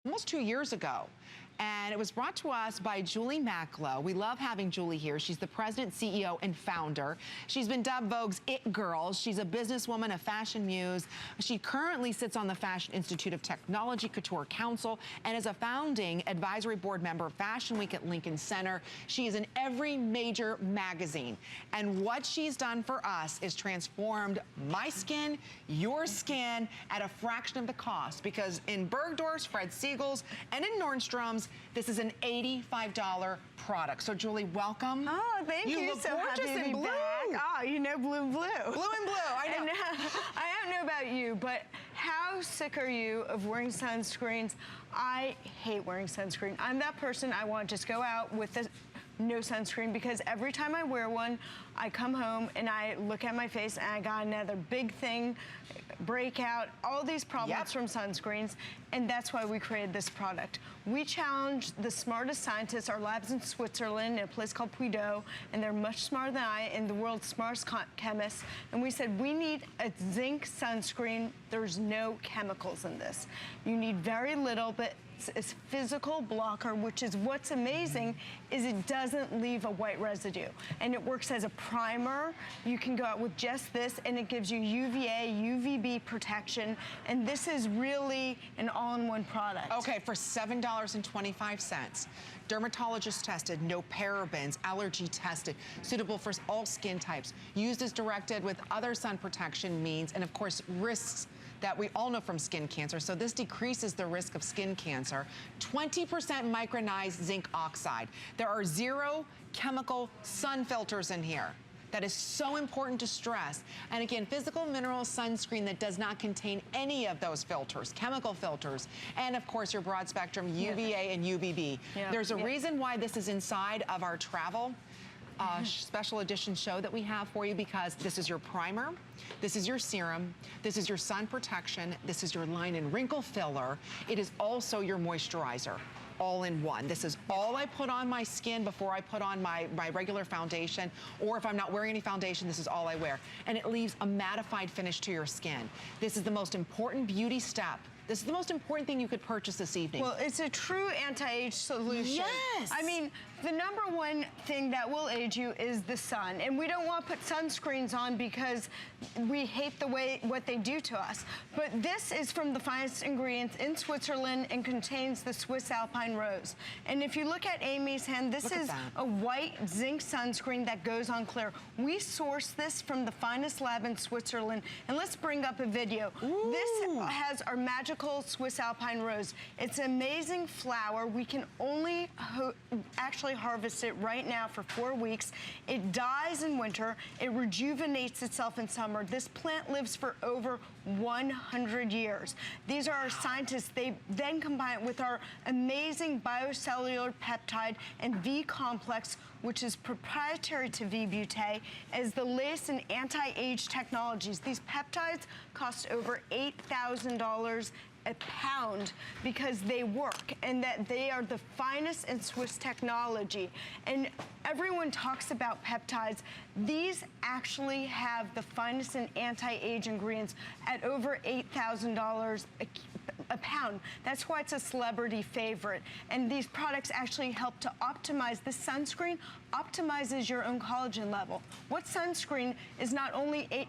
almost 2 years ago. And it was brought to us by Julie Macklow. We love having Julie here. She's the president, CEO, and founder. She's been dubbed Vogue's It Girl. She's a businesswoman, a fashion muse. She currently sits on the Fashion Institute of Technology Couture Council and is a founding advisory board member of Fashion Week at Lincoln Center. She is in every major magazine. And what she's done for us is transformed my skin, your skin, at a fraction of the cost. Because in Bergdorf's, Fred Siegel's, and in Nordstrom's, this is an $85 product. So Julie, welcome. Oh, thank you. You look so gorgeous happy to in be blue. back. Oh, you know, blue. Blue and blue, I know. And, I don't know about you, but how sick are you of wearing sunscreens? I hate wearing sunscreen. I'm that person, I want to just go out with no sunscreen, because every time I wear one, I come home and I look at my face and I got another big thing, breakout, all these problems from sunscreens, and that's why we created this product. We challenged the smartest scientists, our labs in Switzerland, in a place called vbeaut, and they're much smarter than I, and the world's smartest chemists, and we said, we need a zinc sunscreen. There's no chemicals in this. You need very little, but it's physical blocker, which is what's amazing, is it doesn't leave a white residue. And it works as a primer. You can go out with just this, and it gives you UVA, UVB protection, and this is really an all-in-one product. Okay, for $7.25. Dermatologist tested, no parabens, allergy tested, suitable for all skin types, used as directed with other sun protection means, and of course risks that we all know from skin cancer. So this decreases the risk of skin cancer. 20% micronized zinc oxide. There are 0 chemical sun filters in here. That is so important to stress. And again, physical mineral sunscreen that does not contain any of those filters, chemical filters, and of course your broad spectrum UVA and UVB. There's a reason why this is inside of our travel special edition show that we have for you, because this is your primer, this is your serum, this is your sun protection, this is your line and wrinkle filler. It is also your moisturizer, all in one. This is all I put on my skin before I put on my regular foundation, or if I'm not wearing any foundation, this is all I wear. And it leaves a mattified finish to your skin. This is the most important beauty step. This is the most important thing you could purchase this evening. Well, it's a true anti-age solution. Yes! I mean, the #1 thing that will age you is the sun. And we don't want to put sunscreens on because we hate what they do to us. But this is from the finest ingredients in Switzerland and contains the Swiss Alpine Rose. And if you look at Amy's hand, this is a white zinc sunscreen that goes on clear. We source this from the finest lab in Switzerland. And let's bring up a video. Ooh. This has our magical Swiss Alpine Rose. It's an amazing flower. We can only actually harvest it right now for 4 weeks. It dies in winter. It rejuvenates itself in summer. This plant lives for over 100 years. These are our scientists. They then combine it with our amazing biocellular peptide and V complex, which is proprietary to vbeaut, as the latest in anti-age technologies. These peptides cost over $8,000 a pound because they work, and that they are the finest in Swiss technology. And everyone talks about peptides. These actually have the finest in anti-age ingredients at over $8,000 a pound. That's why it's a celebrity favorite. And these products actually help to optimize. The sunscreen optimizes your own collagen level. What sunscreen is not only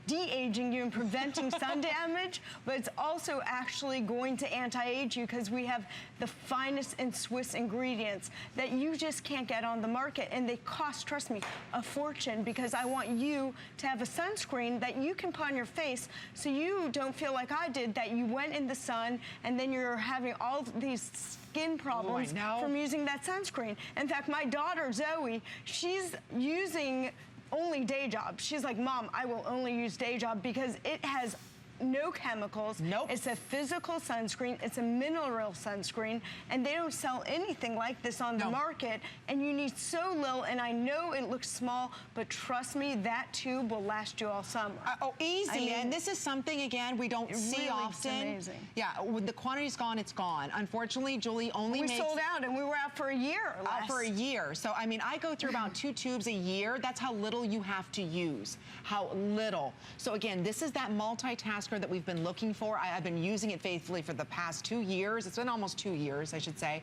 de-aging you and preventing sun damage, but it's also actually going to anti-age you, because we have the finest in Swiss ingredients that you just can't get on the market, and they cost, trust me, a fortune, because I want you to have a sunscreen that you can put on your face so you don't feel like I did, that you went in the sun and then you're having all these skin problems from using that sunscreen. In fact, my daughter, Zoe, she's using only Day Job. She's like, Mom, I will only use Day Job because it has no chemicals. Nope. It's a physical sunscreen. It's a mineral sunscreen, and they don't sell anything like this on the market, and you need so little, and I know it looks small, but trust me, that tube will last you all summer. Easy. I mean, and this is something, again, we don't see often. Amazing. Yeah, when the quantity's gone, it's gone. Unfortunately, Julie only makes... We sold out, and we were out for a year or less. For a year. So, I mean, I go through about 2 tubes a year. That's how little you have to use. How little. So, again, this is that multitask masker that we've been looking for. I've been using it faithfully for the past 2 years. It's been almost 2 years, I should say.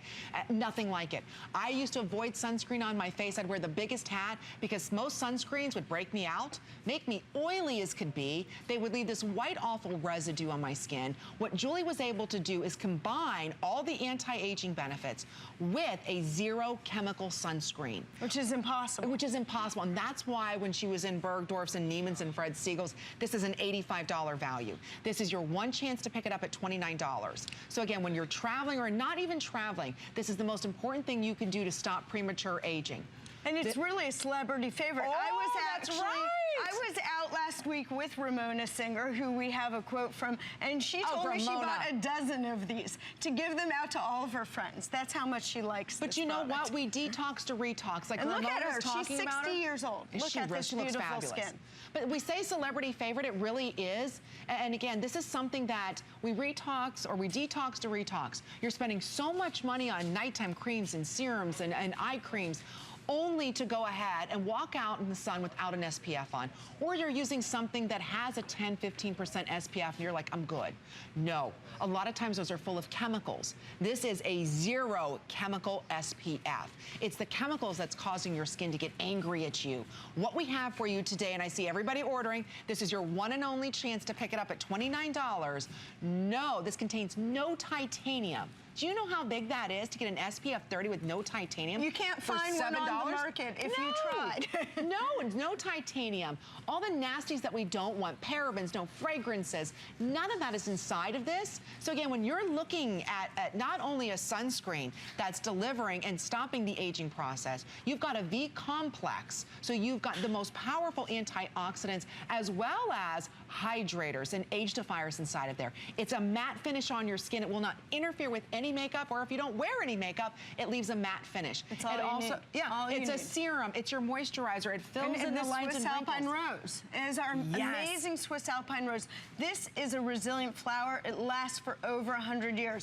Nothing like it. I used to avoid sunscreen on my face. I'd wear the biggest hat because most sunscreens would break me out, make me oily as could be. They would leave this white, awful residue on my skin. What Julie was able to do is combine all the anti-aging benefits with a zero chemical sunscreen. Which is impossible. Which is impossible. And that's why when she was in Bergdorf's and Neiman's and Fred Siegel's, this is an $85 value. This is your one chance to pick it up at $29. So again, when you're traveling or not even traveling, this is the most important thing you can do to stop premature aging. And it's really a celebrity favorite. Oh, that's right. I was out last week with Ramona Singer, who we have a quote from, and she told me she bought a dozen of these to give them out to all of her friends. That's how much she likes But this you know product. what? We detox to retox. Like and look at her. Talking She's 60 years old. Look at this beautiful fabulous. skin. But we say celebrity favorite, it really is. And again, this is something that we retox or we detox to retox. You're spending so much money on nighttime creams and serums and eye creams, only to go ahead and walk out in the sun without an SPF on. Or you're using something that has a 10-15% SPF and you're like, I'm good. No, a lot of times those are full of chemicals. This is a zero chemical SPF. It's the chemicals that's causing your skin to get angry at you. What we have for you today, and I see everybody ordering, this is your one and only chance to pick it up at $29. No, this contains no titanium. Do you know how big that is to get an SPF 30 with no titanium? You can't find one on the market if you tried. No titanium. All the nasties that we don't want, parabens, no fragrances, none of that is inside of this. So again, when you're looking at not only a sunscreen that's delivering and stopping the aging process, you've got a V complex. So you've got the most powerful antioxidants as well as hydrators and age defiers inside of there. It's a matte finish on your skin. It will not interfere with any makeup, or if you don't wear any makeup, it leaves a matte finish. It's all you need. Yeah, it's a serum. It's your moisturizer. It fills in the lines and wrinkles. Swiss Alpine Rose is our amazing Swiss Alpine Rose. This is a resilient flower. It lasts for over 100 years.